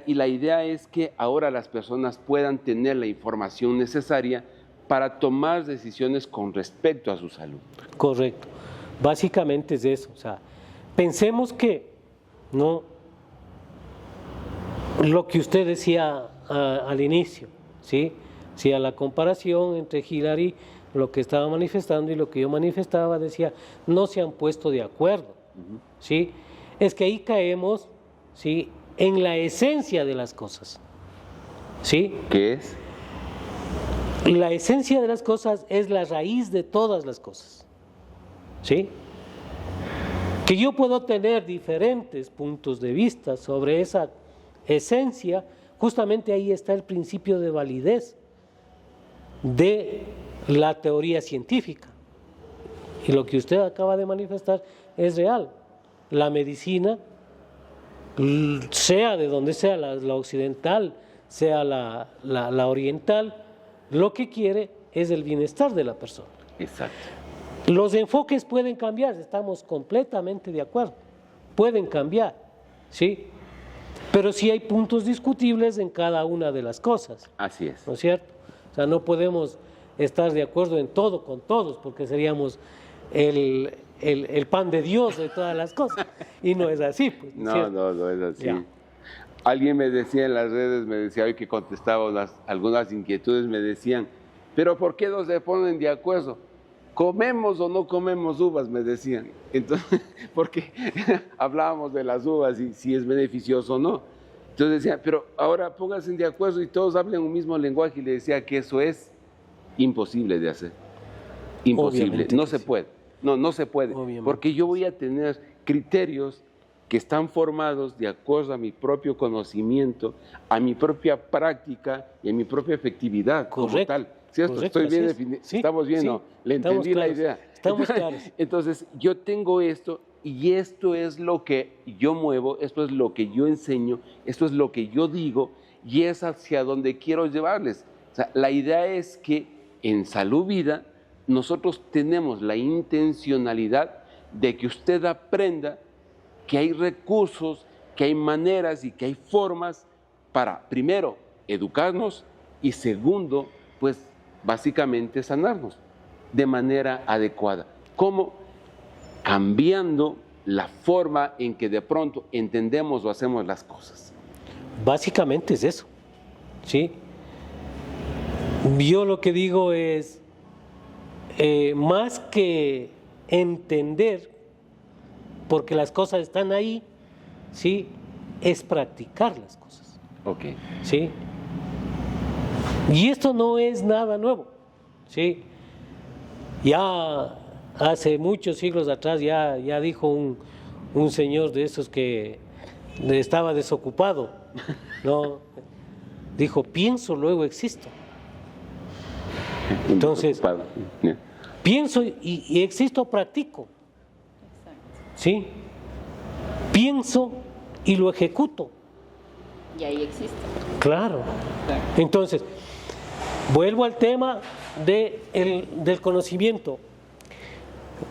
y la idea es que ahora las personas puedan tener la información necesaria para tomar decisiones con respecto a su salud. Correcto. Básicamente es eso. O sea, pensemos que no lo que usted decía al inicio, ¿sí? Si a la comparación entre Hillary, lo que estaba manifestando y lo que yo manifestaba, decía, no se han puesto de acuerdo, ¿sí? Es que ahí caemos, ¿sí?, en la esencia de las cosas, ¿sí? ¿Qué es? La esencia de las cosas es la raíz de todas las cosas, ¿sí? Que yo puedo tener diferentes puntos de vista sobre esa esencia, justamente ahí está el principio de validez de la teoría científica. Y lo que usted acaba de manifestar es real. La medicina, sea de donde sea, la occidental, sea la oriental, lo que quiere es el bienestar de la persona. Exacto. Los enfoques pueden cambiar, estamos completamente de acuerdo, pueden cambiar, ¿sí? Pero sí hay puntos discutibles en cada una de las cosas, Así es. ¿no es cierto? O sea, no podemos estar de acuerdo en todo con todos, porque seríamos el pan de Dios de todas las cosas, y no es así, pues, ¿no es cierto? No es así. Ya. Alguien me decía en las redes, me decía hoy que contestaba algunas inquietudes, me decían, pero ¿por qué no se ponen de acuerdo? ¿Comemos o no comemos uvas? Me decían. Entonces, porque hablábamos de las uvas y si es beneficioso o no. Entonces decían, pero ahora pónganse de acuerdo y todos hablen un mismo lenguaje. Y le decía que eso es imposible de hacer. Imposible. Obviamente No que se sí. puede. No se puede. Obviamente. Porque yo voy a tener criterios que están formados de acuerdo a mi propio conocimiento, a mi propia práctica y a mi propia efectividad como Correcto, tal. ¿Cierto? correcto, Estoy bien así es. definido. Sí, Estamos bien, sí, ¿no? Le estamos entendí la claros, idea. estamos claros. Entonces, yo tengo esto y esto es lo que yo muevo, esto es lo que yo enseño, esto es lo que yo digo y es hacia donde quiero llevarles. O sea, la idea es que en Salud Vida nosotros tenemos la intencionalidad de que usted aprenda que hay recursos, que hay maneras y que hay formas para, primero, educarnos y segundo, pues básicamente sanarnos de manera adecuada. ¿Cómo? Cambiando la forma en que de pronto entendemos o hacemos las cosas. Básicamente es eso, ¿sí? Yo lo que digo es, más que entender, porque las cosas están ahí, ¿sí? Es practicar las cosas, Ok. ¿sí? Y esto no es nada nuevo, ¿sí? Ya hace muchos siglos atrás ya dijo un señor de esos que estaba desocupado, ¿no? Dijo, pienso, luego existo. Entonces, pienso y existo, practico, ¿sí? Pienso y lo ejecuto. Y ahí existe. Claro. Entonces, vuelvo al tema del conocimiento.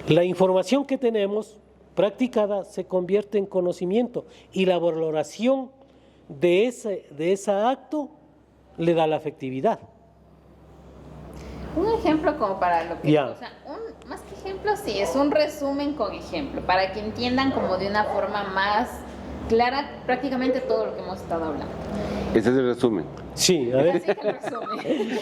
La información que tenemos practicada se convierte en conocimiento y la valoración de ese acto le da la efectividad. Un ejemplo como para lo que... Ya. O sea, más que ejemplo, sí, es un resumen con ejemplo, para que entiendan como de una forma más clara prácticamente todo lo que hemos estado hablando. Ese es el resumen. Sí, a ver. Así que el resumen.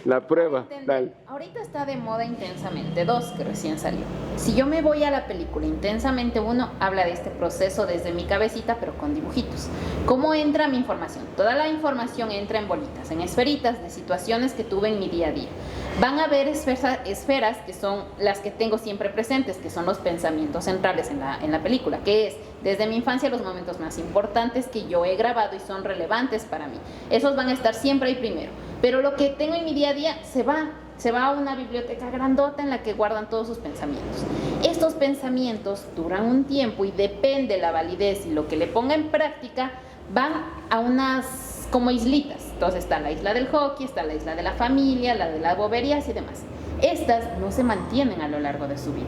La prueba. Dale. Ahorita está de moda Intensamente 2, que recién salió. Si yo me voy a la película Intensamente 1, habla de este proceso desde mi cabecita, pero con dibujitos. ¿Cómo entra mi información? Toda la información entra en bolitas, en esferitas de situaciones que tuve en mi día a día. Van a haber esferas que son las que tengo siempre presentes, que son los pensamientos centrales en la película, que es desde mi infancia los momentos más importantes que yo he grabado y son relevantes para mí. Esos van a estar siempre ahí primero. Pero lo que tengo en mi día a día se va a una biblioteca grandota en la que guardan todos sus pensamientos. Estos pensamientos duran un tiempo y depende la validez y lo que le ponga en práctica, van a unas como islitas. Entonces está la isla del hockey, está la isla de la familia, la de las boberías y demás. Estas no se mantienen a lo largo de su vida.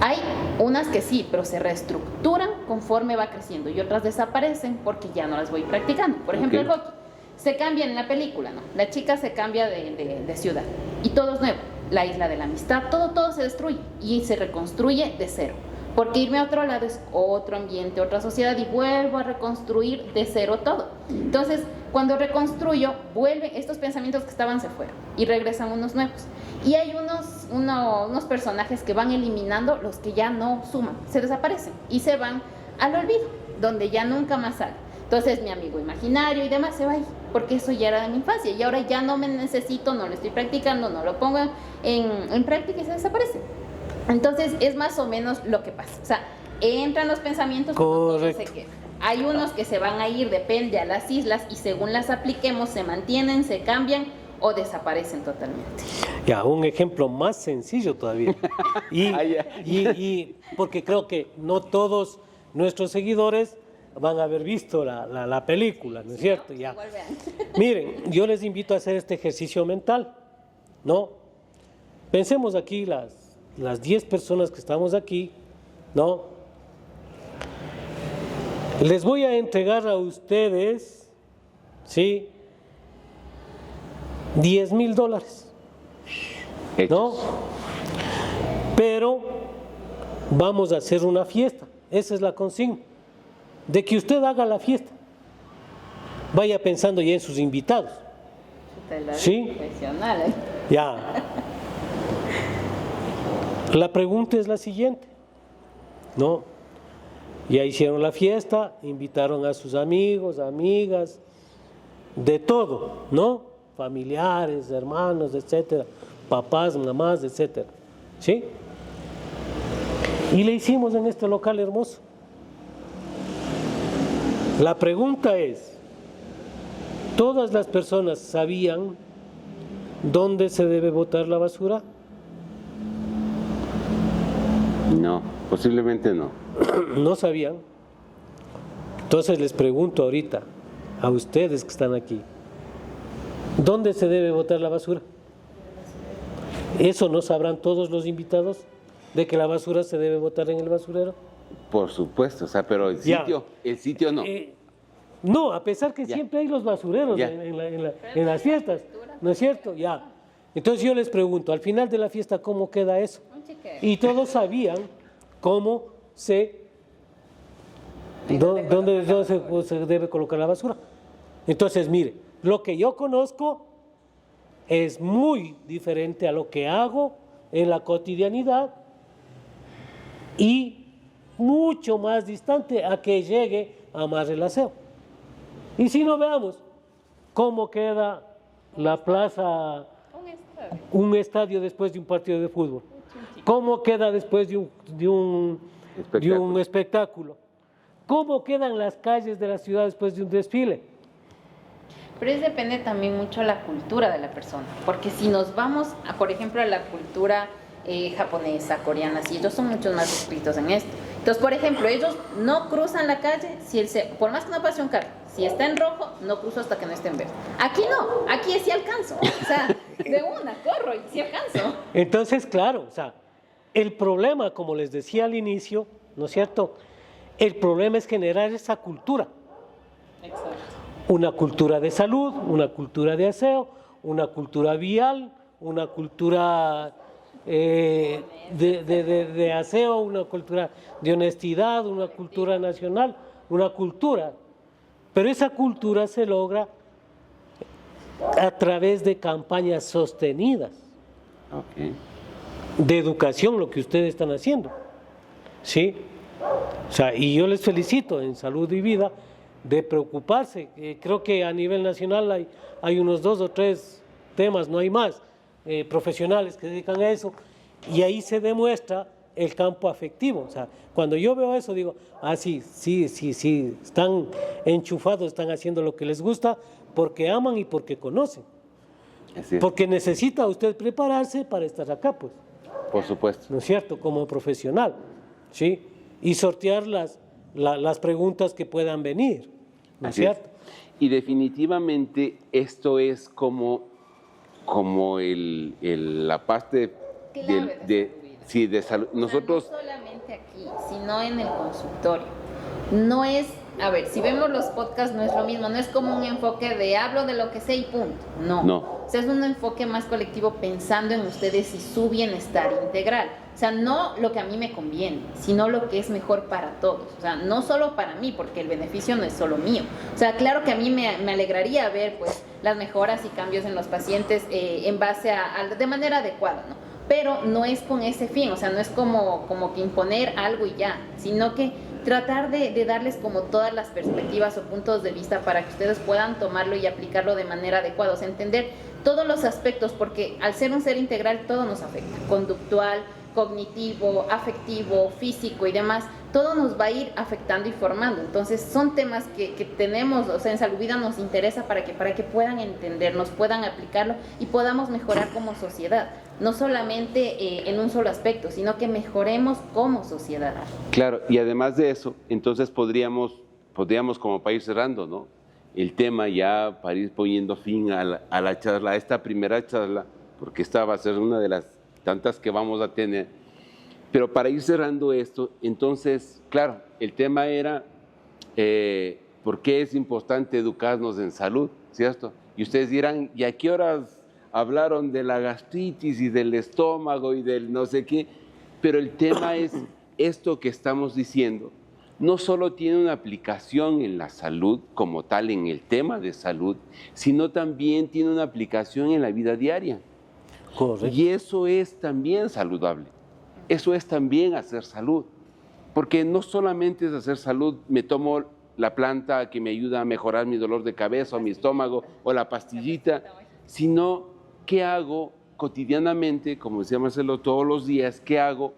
Hay unas que sí, pero se reestructuran conforme va creciendo y otras desaparecen porque ya no las voy practicando. Por ejemplo, el hockey. Se cambia en la película, ¿no? La chica se cambia de ciudad y todo es nuevo. La isla de la amistad, todo se destruye y se reconstruye de cero. Porque irme a otro lado es otro ambiente, otra sociedad y vuelvo a reconstruir de cero todo. Entonces, cuando reconstruyo, vuelven estos pensamientos que estaban, se fueron y regresan unos nuevos. Y hay unos personajes que van eliminando los que ya no suman, se desaparecen y se van al olvido, donde ya nunca más salen. Entonces mi amigo imaginario y demás se va ahí, porque eso ya era de mi infancia y ahora ya no me necesito, no lo estoy practicando, no lo pongo en práctica y se desaparece. Entonces es más o menos lo que pasa. O sea, entran los pensamientos, pero no se quedan. Hay unos que se van a ir, depende a las islas y según las apliquemos se mantienen, se cambian o desaparecen totalmente. Ya, un ejemplo más sencillo todavía. Y porque creo que no todos nuestros seguidores van a haber visto la película, ¿no es cierto? Ya. Miren, yo les invito a hacer este ejercicio mental, ¿no? Pensemos aquí las 10 personas que estamos aquí, ¿no? Les voy a entregar a ustedes, ¿sí? $10,000, ¿no? Pero vamos a hacer una fiesta, esa es la consigna. De que usted haga la fiesta, vaya pensando ya en sus invitados. ¿Sí? Profesional, ¿eh? Ya. La pregunta es la siguiente, ¿no? Ya hicieron la fiesta, invitaron a sus amigos, amigas, de todo, ¿no? Familiares, hermanos, etcétera, papás, mamás, etcétera, ¿sí? Y le hicimos en este local hermoso. La pregunta es, ¿todas las personas sabían dónde se debe botar la basura? No, posiblemente no. No sabían. Entonces les pregunto ahorita a ustedes que están aquí, ¿dónde se debe botar la basura? ¿Eso no sabrán todos los invitados? ¿De que la basura se debe botar en el basurero? Por supuesto, o sea, pero el sitio no. No, a pesar que siempre hay los basureros Ya. en las fiestas, ¿no es cierto? Ya. Entonces yo les pregunto, al final de la fiesta, ¿cómo queda eso? Y todos sabían cómo se ¿Dónde se debe colocar la basura? Entonces, mire, lo que yo conozco es muy diferente a lo que hago en la cotidianidad y mucho más distante a que llegue a más el aseo. Y si no, veamos cómo queda la plaza, un estadio después de un partido de fútbol, cómo queda después de un espectáculo, cómo quedan las calles de la ciudad después de un desfile. Pero eso depende también mucho de la cultura de la persona, porque si nos vamos, por ejemplo, a la cultura japonesa, coreana, si ellos son mucho más estrictos en esto. Entonces, por ejemplo, ellos no cruzan la calle, por más que no pase un carro, si está en rojo, no cruzo hasta que no esté en verde. Aquí no, aquí sí alcanzo, o sea, de una, corro y sí alcanzo. Entonces, claro, o sea, el problema, como les decía al inicio, ¿no es cierto? El problema es generar esa cultura. Exacto. Una cultura de salud, una cultura de aseo, una cultura vial, una cultura de aseo, una cultura de honestidad, una cultura nacional, una cultura. Pero esa cultura se logra a través de campañas sostenidas, de educación, lo que ustedes están haciendo. ¿Sí? O sea, y yo les felicito en Salud y Vida de preocuparse. Creo que a nivel nacional hay unos 2 o 3 temas, no hay más, profesionales que se dedican a eso, y ahí se demuestra el campo afectivo. O sea, cuando yo veo eso digo, sí, están enchufados, están haciendo lo que les gusta porque aman y porque conocen. Porque necesita usted prepararse para estar acá, pues. Por supuesto. ¿No es cierto? Como profesional, ¿sí? Y sortear las preguntas que puedan venir, ¿no es cierto? Y definitivamente esto es como la parte de salud. Nosotros, o sea, no solamente aquí, sino en el consultorio. No es, a ver, si vemos los podcasts no es lo mismo, no es como un enfoque de hablo de lo que sé y punto. No. O sea, es un enfoque más colectivo pensando en ustedes y su bienestar integral. O sea, no lo que a mí me conviene, sino lo que es mejor para todos. O sea, no solo para mí, porque el beneficio no es solo mío. O sea, claro que a mí me alegraría ver pues las mejoras y cambios en los pacientes en base de manera adecuada, ¿no? Pero no es con ese fin, o sea, no es como que imponer algo y ya, sino que tratar de darles como todas las perspectivas o puntos de vista para que ustedes puedan tomarlo y aplicarlo de manera adecuada, o sea, entender todos los aspectos, porque al ser un ser integral todo nos afecta, conductual, cognitivo, afectivo, físico y demás, todo nos va a ir afectando y formando. Entonces son temas que tenemos, o sea, en Salud Vida nos interesa para que puedan entendernos, puedan aplicarlo y podamos mejorar como sociedad, no solamente en un solo aspecto, sino que mejoremos como sociedad. Claro, y además de eso, entonces podríamos como para ir cerrando, ¿no? El tema ya para ir poniendo fin a la charla, a esta primera charla, porque esta va a ser una de las tantas que vamos a tener. Pero para ir cerrando esto, entonces, claro, el tema era por qué es importante educarnos en salud, ¿cierto? Y ustedes dirán, ¿y a qué horas hablaron de la gastritis y del estómago y del no sé qué? Pero el tema es esto que estamos diciendo. No solo tiene una aplicación en la salud como tal, en el tema de salud, sino también tiene una aplicación en la vida diaria. Correcto. Y eso es también saludable. Eso es también hacer salud. Porque no solamente es hacer salud, me tomo la planta que me ayuda a mejorar mi dolor de cabeza o mi estómago o la pastillita, sino qué hago cotidianamente, como decía Marcelo, todos los días, qué hago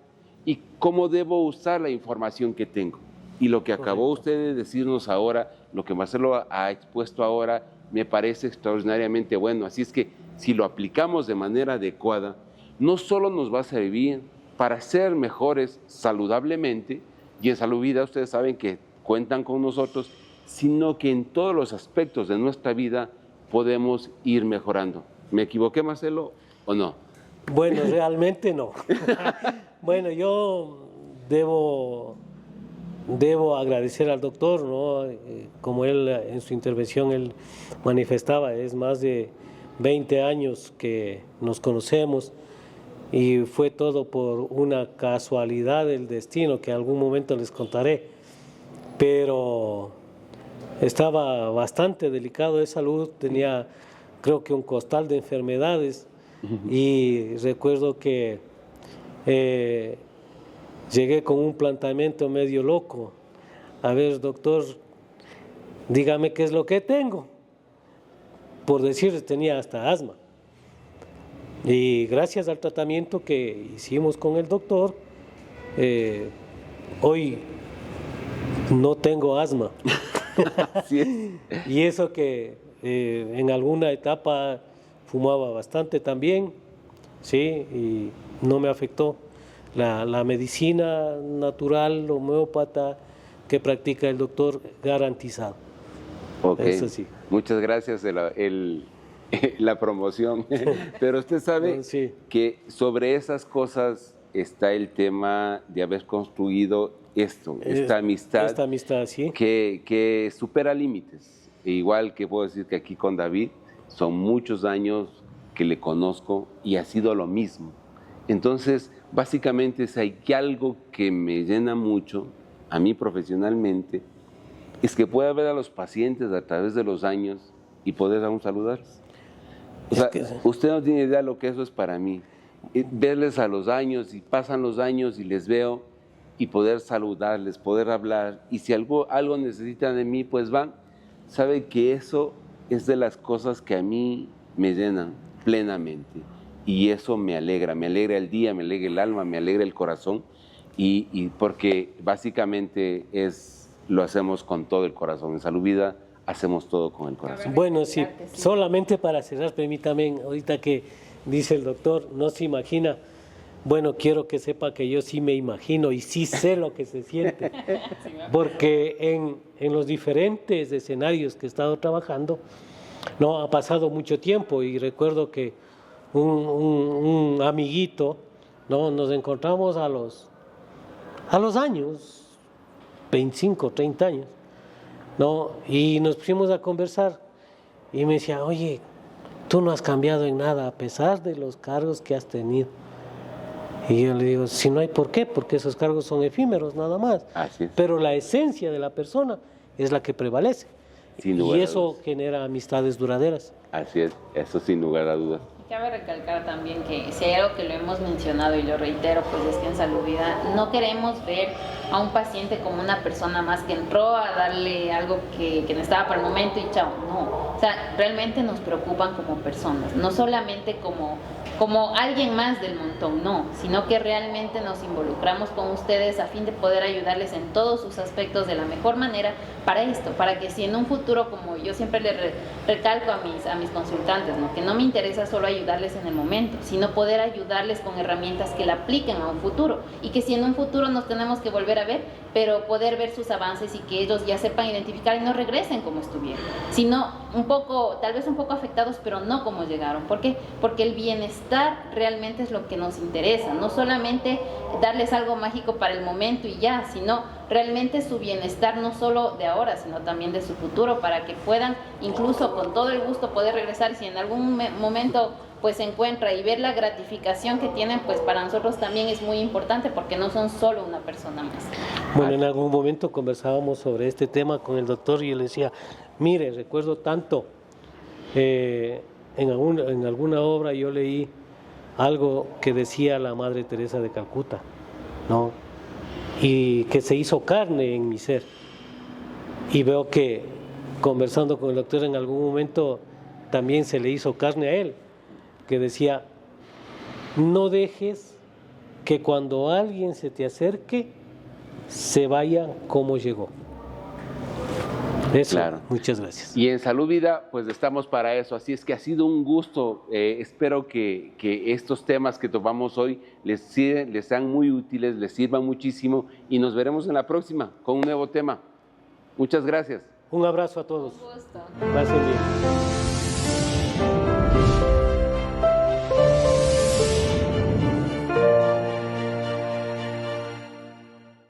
y cómo debo usar la información que tengo. Y lo que acabó usted de decirnos ahora, lo que Marcelo ha expuesto ahora, me parece extraordinariamente bueno. Así es que si lo aplicamos de manera adecuada, no solo nos va a servir para ser mejores saludablemente, y en Salud Vida ustedes saben que cuentan con nosotros, sino que en todos los aspectos de nuestra vida podemos ir mejorando. ¿Me equivoqué, Marcelo, o no? Bueno, realmente no. Bueno, yo debo agradecer al doctor, ¿no? Como él en su intervención él manifestaba, es más de 20 años que nos conocemos y fue todo por una casualidad del destino que en algún momento les contaré. pero estaba bastante delicado de salud, tenía creo que un costal de enfermedades y recuerdo que llegué con un planteamiento medio loco. A ver, doctor, dígame qué es lo que tengo. Por decir, tenía hasta asma. Y gracias al tratamiento que hicimos con el doctor, hoy no tengo asma. Así es. Y eso que en alguna etapa fumaba bastante también, sí, y no me afectó. La medicina natural, homeópata que practica el doctor, garantizado. Ok, Eso sí. muchas gracias la promoción. Pero usted sabe Sí. que sobre esas cosas está el tema de haber construido esta amistad. Esta amistad, sí. Que supera límites. E igual que puedo decir que aquí con David son muchos años que le conozco y ha sido lo mismo. Entonces, básicamente, si hay algo que me llena mucho a mí profesionalmente, es que pueda ver a los pacientes a través de los años y poder aún saludarlos. O sea, usted no tiene idea de lo que eso es para mí. Verles a los años y pasan los años y les veo y poder saludarles, poder hablar. Y si algo necesitan de mí, pues van. Sabe que eso es de las cosas que a mí me llenan plenamente. Y eso me alegra el día, me alegra el alma, me alegra el corazón. Y porque básicamente lo hacemos con todo el corazón. En Salud Vida hacemos todo con el corazón. Bueno, sí, solamente para cerrar, permítame, ahorita que dice el doctor, no se imagina. Bueno, quiero que sepa que yo sí me imagino y sí sé lo que se siente, porque en los diferentes escenarios que he estado trabajando, no ha pasado mucho tiempo y recuerdo que un amiguito, no, nos encontramos a los años, 25, 30 años, no, y nos pusimos a conversar y me decía, oye, tú no has cambiado en nada a pesar de los cargos que has tenido. Y yo le digo, si no hay por qué, porque esos cargos son efímeros nada más. Así es. Pero la esencia de la persona es la que prevalece. Sin lugar Y a eso dudas. genera amistades duraderas. Así es, eso sin lugar a dudas. Cabe recalcar también que si hay algo que lo hemos mencionado y lo reitero, pues es que en Salud Vida no queremos ver a un paciente como una persona más que entró a darle algo que necesitaba para el momento y chao, no. O sea, realmente nos preocupan como personas, no solamente como alguien más del montón, no, sino que realmente nos involucramos con ustedes a fin de poder ayudarles en todos sus aspectos de la mejor manera para esto, para que si en un futuro, como yo siempre le recalco a mis consultantes, ¿no? Que no me interesa solo ayudarles en el momento, sino poder ayudarles con herramientas que la apliquen a un futuro y que si en un futuro nos tenemos que volver a ver, pero poder ver sus avances y que ellos ya sepan identificar y no regresen como estuvieron, sino tal vez un poco afectados, pero no como llegaron. ¿Por qué? Porque el bienestar realmente es lo que nos interesa, no solamente darles algo mágico para el momento y ya, sino realmente su bienestar no solo de ahora, sino también de su futuro, para que puedan incluso con todo el gusto poder regresar si en algún momento pues se encuentra y ver la gratificación que tienen, pues para nosotros también es muy importante porque no son solo una persona más. Bueno, en algún momento conversábamos sobre este tema con el doctor y él decía, mire, recuerdo tanto, en alguna obra yo leí algo que decía la Madre Teresa de Calcuta, ¿no? Y que se hizo carne en mi ser. Y veo que conversando con el doctor en algún momento también se le hizo carne a él, que decía, no dejes que cuando alguien se te acerque, se vaya como llegó. Eso, Claro. muchas gracias. Y en Salud Vida, pues estamos para eso. Así es que ha sido un gusto. Espero que estos temas que tomamos hoy les sean muy útiles, les sirvan muchísimo y nos veremos en la próxima con un nuevo tema. Muchas gracias. Un abrazo a todos. Un gusto. Gracias bien.